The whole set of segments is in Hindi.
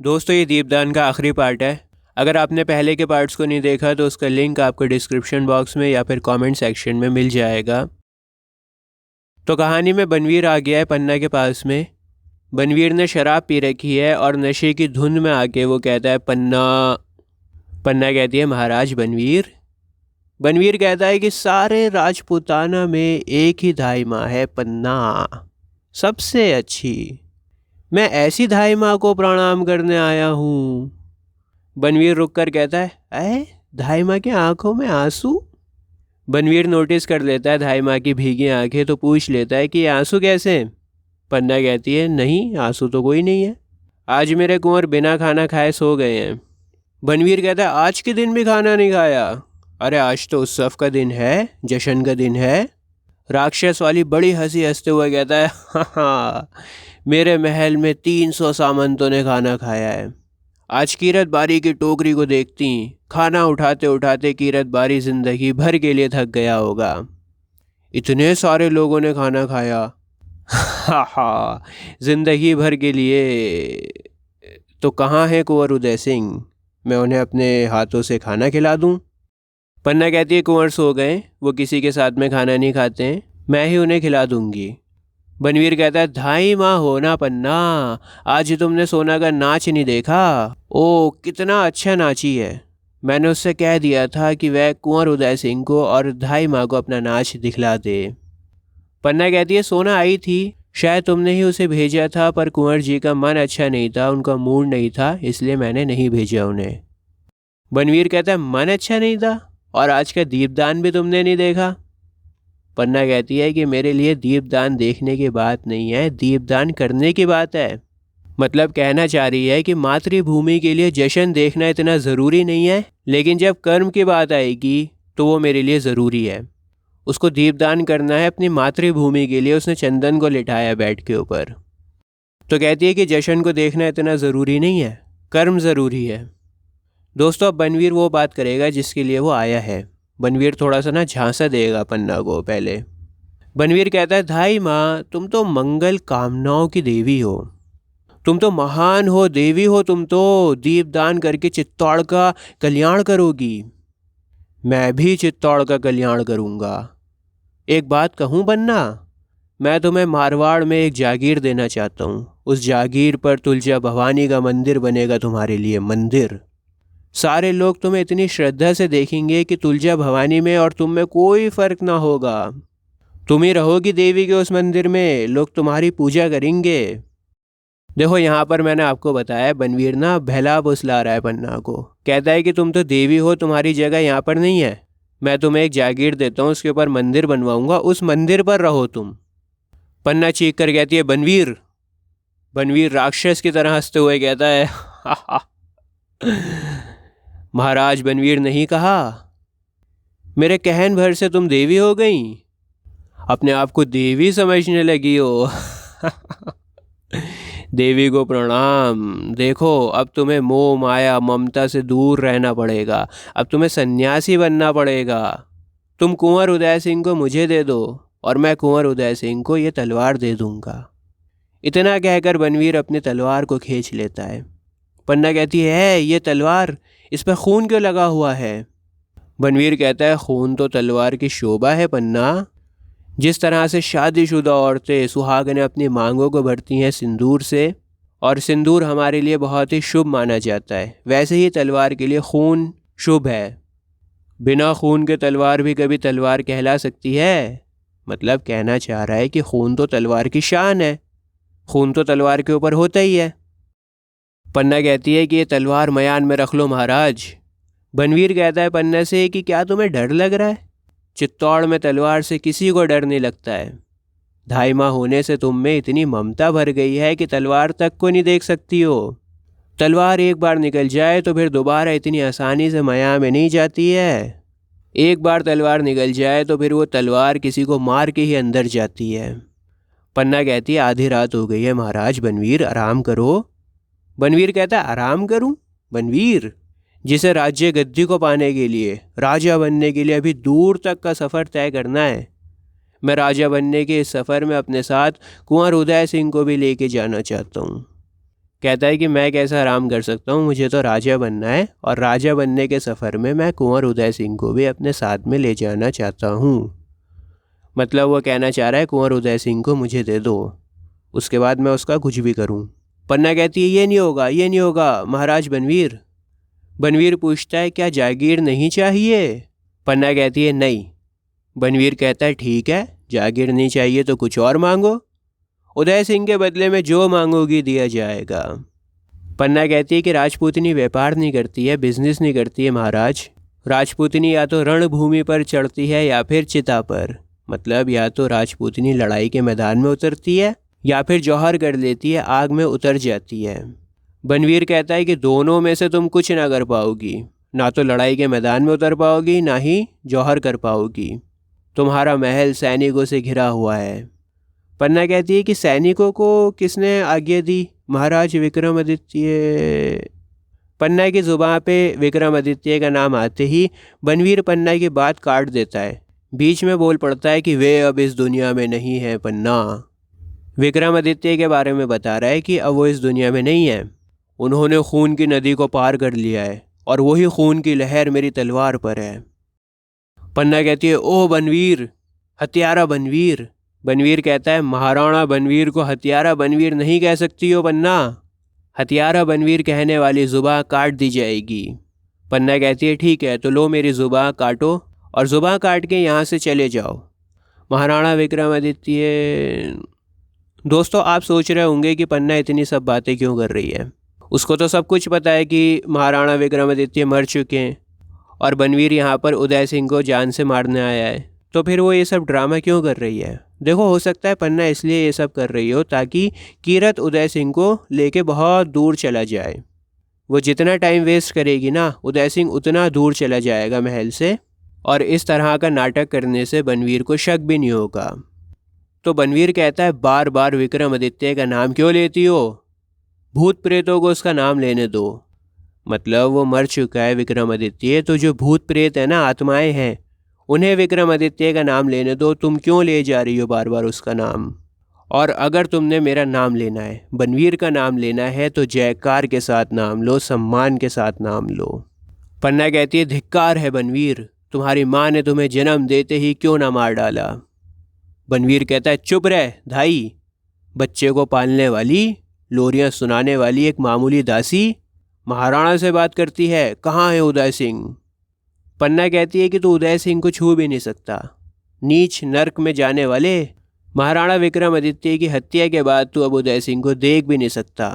दोस्तों ये दीपदान का आखिरी पार्ट है। अगर आपने पहले के पार्ट्स को नहीं देखा तो उसका लिंक आपको डिस्क्रिप्शन बॉक्स में या फिर कमेंट सेक्शन में मिल जाएगा। तो कहानी में बनवीर आ गया है पन्ना के पास में। बनवीर ने शराब पी रखी है और नशे की धुंध में आके वो कहता है पन्ना। पन्ना कहती है महाराज बनवीर। बनवीर कहता है कि सारे राजपूताना में एक ही दाई माँ है पन्ना, सबसे अच्छी। मैं ऐसी दाई माँ को प्रणाम करने आया हूँ। बनवीर रुक कर कहता है दाई माँ की आंखों में आंसू। बनवीर नोटिस कर लेता है दाई माँ की भीगी आंखें, तो पूछ लेता है कि आंसू कैसे। पन्ना कहती है नहीं, आंसू तो कोई नहीं है। आज मेरे कुंवर बिना खाना खाए सो गए हैं। बनवीर कहता है आज के दिन भी खाना नहीं खाया? अरे आज तो उत्सव का दिन है, जश्न का दिन है। राक्षस वाली बड़ी हंसी हंसते हुए कहता है हाँ, मेरे महल में 300 सामंतों ने खाना खाया है। आज कीरत बारी की टोकरी को देखती, खाना उठाते उठाते कीरत बारी जिंदगी भर के लिए थक गया होगा। इतने सारे लोगों ने खाना खाया हा हा, जिंदगी भर के लिए। तो कहाँ है कुंवर उदय सिंह? मैं उन्हें अपने हाथों से खाना खिला दूं? पन्ना कहती है कुंवर सो गए, वो किसी के साथ में खाना नहीं खाते हैं, मैं ही उन्हें खिला दूंगी। बनवीर कहता है धाई माँ हो ना पन्ना, आज तुमने सोना का नाच नहीं देखा? ओ कितना अच्छा नाची है। मैंने उससे कह दिया था कि वह कुंवर उदय सिंह को और धाई माँ को अपना नाच दिखला दे। पन्ना कहती है सोना आई थी, शायद तुमने ही उसे भेजा था, पर कुंवर जी का मन अच्छा नहीं था, उनका मूड नहीं था, इसलिए मैंने नहीं भेजा उन्हें। बनवीर कहता है मन अच्छा नहीं था और आज का दीपदान भी तुमने नहीं देखा? पन्ना कहती है कि मेरे लिए दीपदान देखने की बात नहीं है, दीपदान करने की बात है। मतलब कहना चाह रही है कि मातृभूमि के लिए जश्न देखना इतना ज़रूरी नहीं है, लेकिन जब कर्म की बात आएगी तो वो मेरे लिए ज़रूरी है। उसको दीपदान करना है अपनी मातृभूमि के लिए। उसने चंदन को लिटाया बेड के ऊपर। तो कहती है कि जश्न को देखना इतना ज़रूरी नहीं है, कर्म ज़रूरी है। दोस्तों अब बनवीर वो बात करेगा जिसके लिए वो आया है। बनवीर थोड़ा सा झांसा देगा पन्ना को पहले। बनवीर कहता है धाई माँ तुम तो मंगल कामनाओं की देवी हो, तुम तो महान हो, देवी हो, तुम तो दीपदान करके चित्तौड़ का कल्याण करोगी। मैं भी चित्तौड़ का कल्याण करूँगा। एक बात कहूँ बन्ना, मैं तुम्हें मारवाड़ में एक जागीर देना चाहता हूँ। उस जागीर पर तुलजा भवानी का मंदिर बनेगा तुम्हारे लिए, मंदिर। सारे लोग तुम्हें इतनी श्रद्धा से देखेंगे कि तुलजा भवानी में और तुम में कोई फर्क ना होगा। तुम ही रहोगी देवी के उस मंदिर में, लोग तुम्हारी पूजा करेंगे। देखो यहाँ पर मैंने आपको बताया बनवीर बहला फुसला रहा है पन्ना को। कहता है कि तुम तो देवी हो, तुम्हारी जगह यहाँ पर नहीं है। मैं तुम्हें एक जागीर देता हूँ, उसके ऊपर मंदिर बनवाऊंगा, उस मंदिर पर रहो तुम। पन्ना चीख कर कहती है बनवीर। बनवीर राक्षस की तरह हंसते हुए कहता है महाराज बनवीर नहीं कहा, मेरे कहन भर से तुम देवी हो गई, अपने आप को देवी समझने लगी हो देवी को प्रणाम। देखो अब तुम्हें मोह माया ममता से दूर रहना पड़ेगा, अब तुम्हें सन्यासी बनना पड़ेगा। तुम कुंवर उदय सिंह को मुझे दे दो और मैं कुंवर उदय सिंह को ये तलवार दे दूंगा। इतना कहकर बनवीर अपनी तलवार को खींच लेता है। पन्ना कहती है ये तलवार, इस पर खून क्यों लगा हुआ है? बनवीर कहता है खून तो तलवार की शोभा है पन्ना। जिस तरह से शादीशुदा औरतें सुहागनें अपनी मांगों को भरती हैं सिंदूर से, और सिंदूर हमारे लिए बहुत ही शुभ माना जाता है, वैसे ही तलवार के लिए खून शुभ है। बिना खून के तलवार भी कभी तलवार कहला सकती है। मतलब कहना चाह रहा है कि खून तो तलवार की शान है, खून तो तलवार के ऊपर होता ही है। पन्ना कहती है कि ये तलवार मयान में रख लो महाराज। बनवीर कहता है पन्ना से कि क्या तुम्हें डर लग रहा है? चित्तौड़ में तलवार से किसी को डर नहीं लगता है। धाई माँ होने से तुम में इतनी ममता भर गई है कि तलवार तक को नहीं देख सकती हो। तलवार एक बार निकल जाए तो फिर दोबारा इतनी आसानी से मया में नहीं जाती है। एक बार तलवार निकल जाए तो फिर वो तलवार किसी को मार के ही अंदर जाती है। पन्ना कहती है आधी रात हो गई है महाराज, बनवीर आराम करो। बनवीर कहता है आराम करूं? बनवीर जिसे राज्य गद्दी को पाने के लिए, राजा बनने के लिए अभी दूर तक का सफ़र तय करना है। मैं राजा बनने के इस सफ़र में अपने साथ कुंवर उदय सिंह को भी लेके जाना चाहता हूँ। कहता है कि मैं कैसा आराम कर सकता हूँ, मुझे तो राजा बनना है और राजा बनने के सफ़र में मैं कुंवर उदय सिंह को भी अपने साथ में ले जाना चाहता हूँ। मतलब वो कहना चाह रहा है कुंवर उदय सिंह को मुझे दे दो, उसके बाद मैं उसका कुछ भी करूँ। पन्ना कहती है ये नहीं होगा, ये नहीं होगा महाराज बनवीर। बनवीर पूछता है क्या जागीर नहीं चाहिए? पन्ना कहती है नहीं। बनवीर कहता है ठीक है, जागीर नहीं चाहिए तो कुछ और मांगो, उदय सिंह के बदले में जो मांगोगी दिया जाएगा। पन्ना कहती है कि राजपूतनी व्यापार नहीं करती है, बिजनेस नहीं करती है महाराज। राजपूतनी या तो रणभूमि पर चढ़ती है या फिर चिता पर। मतलब या तो राजपूतनी लड़ाई के मैदान में उतरती है या फिर जौहर कर लेती है, आग में उतर जाती है। बनवीर कहता है कि दोनों में से तुम कुछ ना कर पाओगी, ना तो लड़ाई के मैदान में उतर पाओगी ना ही जौहर कर पाओगी। तुम्हारा महल सैनिकों से घिरा हुआ है। पन्ना कहती है कि सैनिकों को किसने आज्ञा दी? महाराज विक्रमादित्य। पन्ना की जुबान पे विक्रमादित्य का नाम आते ही बनवीर पन्ना की बात काट देता है, बीच में बोल पड़ता है कि वे अब इस दुनिया में नहीं है। पन्ना विक्रमादित्य के बारे में बता रहा है कि अब वो इस दुनिया में नहीं है, उन्होंने खून की नदी को पार कर लिया है और वही खून की लहर मेरी तलवार पर है। पन्ना कहती है ओह बनवीर, हत्यारा बनवीर। बनवीर कहता है महाराणा बनवीर को हत्यारा बनवीर नहीं कह सकती हो पन्ना, हत्यारा बनवीर कहने वाली जुबान काट दी जाएगी। पन्ना कहती है ठीक है, तो लो मेरी जुबान काटो और जुबान काट के यहाँ से चले जाओ। महाराणा विक्रमादित्य। दोस्तों आप सोच रहे होंगे कि पन्ना इतनी सब बातें क्यों कर रही है, उसको तो सब कुछ पता है कि महाराणा विक्रमादित्य मर चुके हैं और बनवीर यहाँ पर उदय सिंह को जान से मारने आया है, तो फिर वो ये सब ड्रामा क्यों कर रही है? देखो हो सकता है पन्ना इसलिए ये सब कर रही हो ताकि कीरत उदय सिंह को लेके बहुत दूर चला जाए। वो जितना टाइम वेस्ट करेगी ना, उदय सिंह उतना दूर चला जाएगा महल से, और इस तरह का नाटक करने से बनवीर को शक भी नहीं होगा। तो बनवीर कहता है बार बार विक्रमादित्य का नाम क्यों लेती हो, भूत प्रेतों को उसका नाम लेने दो। मतलब वो मर चुका है विक्रमादित्य, तो जो भूत प्रेत है ना, आत्माएं हैं, उन्हें विक्रमादित्य का नाम लेने दो, तुम क्यों ले जा रही हो बार बार उसका नाम? और अगर तुमने मेरा नाम लेना है, बनवीर का नाम लेना है, तो जयकार के साथ नाम लो, सम्मान के साथ नाम लो। पन्ना कहती है धिक्कार है बनवीर, तुम्हारी माँ ने तुम्हें जन्म देते ही क्यों ना मार डाला? बनवीर कहता है चुप रह धाई, बच्चे को पालने वाली, लोरियां सुनाने वाली एक मामूली दासी महाराणा से बात करती है, कहाँ है उदय सिंह? पन्ना कहती है कि तू उदय सिंह को छू भी नहीं सकता, नीच नर्क में जाने वाले, महाराणा विक्रमादित्य की हत्या के बाद तू अब उदय सिंह को देख भी नहीं सकता।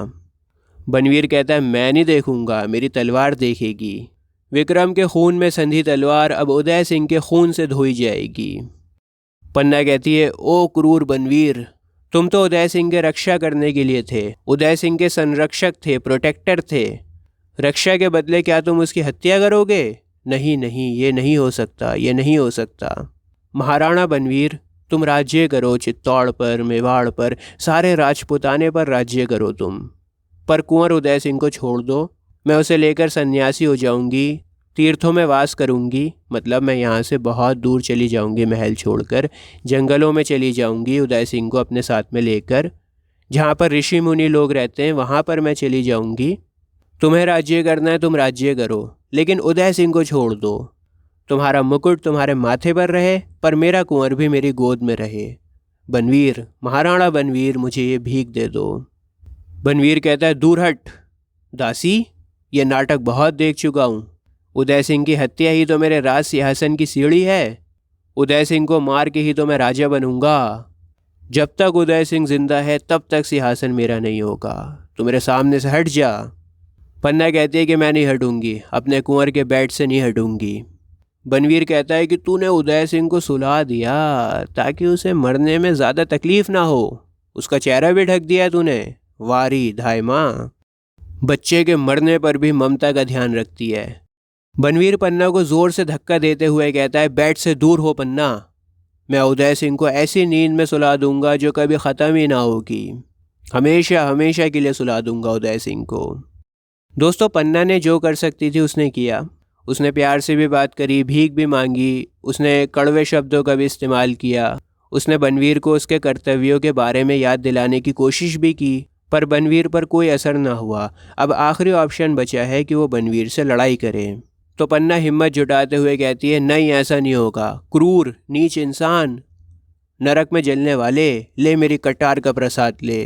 बनवीर कहता है मैं नहीं देखूंगा, मेरी तलवार देखेगी। विक्रम के खून में संधी तलवार अब उदय सिंह के खून से धोई जाएगी। पन्ना कहती है ओ क्रूर बनवीर, तुम तो उदय सिंह के रक्षा करने के लिए थे, उदय सिंह के संरक्षक थे, प्रोटेक्टर थे। रक्षा के बदले क्या तुम उसकी हत्या करोगे? नहीं नहीं, ये नहीं हो सकता, ये नहीं हो सकता। महाराणा बनवीर, तुम राज्य करो, चित्तौड़ पर, मेवाड़ पर, सारे राजपुताने पर राज्य करो तुम, पर कुंवर उदय सिंह को छोड़ दो। मैं उसे लेकर सन्यासी हो जाऊंगी, तीर्थों में वास करूंगी। मतलब मैं यहाँ से बहुत दूर चली जाऊंगी, महल छोड़कर जंगलों में चली जाऊंगी, उदय सिंह को अपने साथ में लेकर, जहाँ पर ऋषि मुनि लोग रहते हैं वहाँ पर मैं चली जाऊंगी। तुम्हें राज्य करना है तुम राज्य करो, लेकिन उदय सिंह को छोड़ दो। तुम्हारा मुकुट तुम्हारे माथे पर रहे, पर मेरा कुंवर भी मेरी गोद में रहे। बनवीर, महाराणा बनवीर, मुझे ये भीख दे दो। बनवीर कहता है दूर हट दासी, ये नाटक बहुत देख चुका हूँ। उदय सिंह की हत्या ही तो मेरे राज सिंहासन की सीढ़ी है, उदय सिंह को मार के ही तो मैं राजा बनूंगा। जब तक उदय सिंह जिंदा है तब तक सिंहासन मेरा नहीं होगा, तू मेरे सामने से हट जा। पन्ना कहती है कि मैं नहीं हटूंगी, अपने कुंवर के बेड से नहीं हटूंगी। बनवीर कहता है कि तूने उदय सिंह को सुला दिया ताकि उसे मरने में ज़्यादा तकलीफ ना हो, उसका चेहरा भी ढक दिया तूने। वारी धाय माँ, बच्चे के मरने पर भी ममता का ध्यान रखती है। बनवीर पन्ना को ज़ोर से धक्का देते हुए कहता है बेड से दूर हो पन्ना, मैं उदय सिंह को ऐसी नींद में सुला दूंगा जो कभी ख़त्म ही ना होगी, हमेशा हमेशा के लिए सुला दूंगा उदय सिंह को। दोस्तों पन्ना ने जो कर सकती थी उसने किया, उसने प्यार से भी बात करी, भीख भी मांगी, उसने कड़वे शब्दों का भी इस्तेमाल किया, उसने बनवीर को उसके कर्तव्यों के बारे में याद दिलाने की कोशिश भी की, पर बनवीर पर कोई असर न हुआ। अब आखिरी ऑप्शन बचा है कि वो बनवीर से लड़ाई करे। तो पन्ना हिम्मत जुटाते हुए कहती है, नहीं ऐसा नहीं होगा, क्रूर नीच इंसान, नरक में जलने वाले, ले मेरी कटार का प्रसाद ले।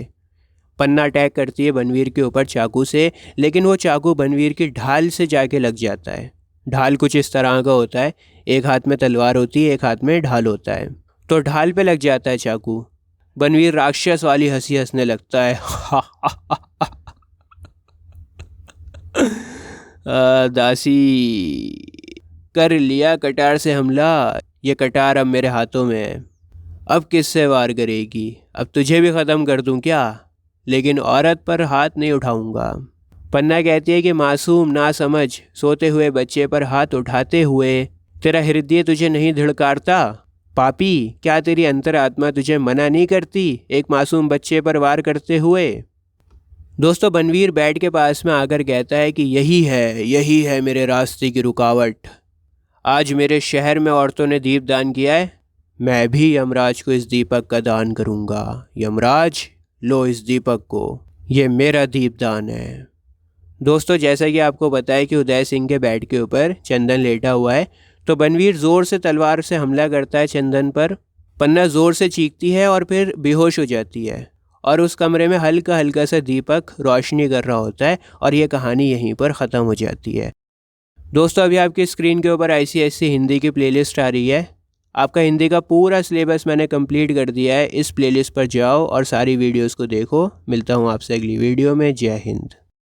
पन्ना अटैक करती है बनवीर के ऊपर चाकू से, लेकिन वो चाकू बनवीर की ढाल से जाके लग जाता है। ढाल कुछ इस तरह का होता है, एक हाथ में तलवार होती है, एक हाथ में ढाल होता है। तो ढाल पे लग जाता है चाकू। बनवीर राक्षस वाली हंसी हंसने लगता है। दासी, कर लिया कटार से हमला, ये कटार अब मेरे हाथों में है, अब किससे वार करेगी, अब तुझे भी ख़त्म कर दूं क्या, लेकिन औरत पर हाथ नहीं उठाऊंगा। पन्ना कहती है कि मासूम ना समझ सोते हुए बच्चे पर हाथ उठाते हुए तेरा हृदय तुझे नहीं धिड़कारता। पापी, क्या तेरी अंतरात्मा तुझे मना नहीं करती एक मासूम बच्चे पर वार करते हुए। दोस्तों, बनवीर बेड के पास में आकर कहता है कि यही है मेरे रास्ते की रुकावट। आज मेरे शहर में औरतों ने दीपदान किया है, मैं भी यमराज को इस दीपक का दान करूंगा। यमराज, लो इस दीपक को, ये मेरा दीपदान है। दोस्तों, जैसा कि आपको बताया कि उदय सिंह के बेड के ऊपर चंदन लेटा हुआ है, तो बनवीर ज़ोर से तलवार से हमला करता है चंदन पर। पन्ना ज़ोर से चीखती है और फिर बेहोश हो जाती है, और उस कमरे में हल्का हल्का सा दीपक रोशनी कर रहा होता है, और ये कहानी यहीं पर ख़त्म हो जाती है। दोस्तों, अभी आपकी स्क्रीन के ऊपर ICSE हिंदी की प्लेलिस्ट आ रही है। आपका हिंदी का पूरा सिलेबस मैंने कंप्लीट कर दिया है। इस प्लेलिस्ट पर जाओ और सारी वीडियोस को देखो। मिलता हूँ आपसे अगली वीडियो में। जय हिंद।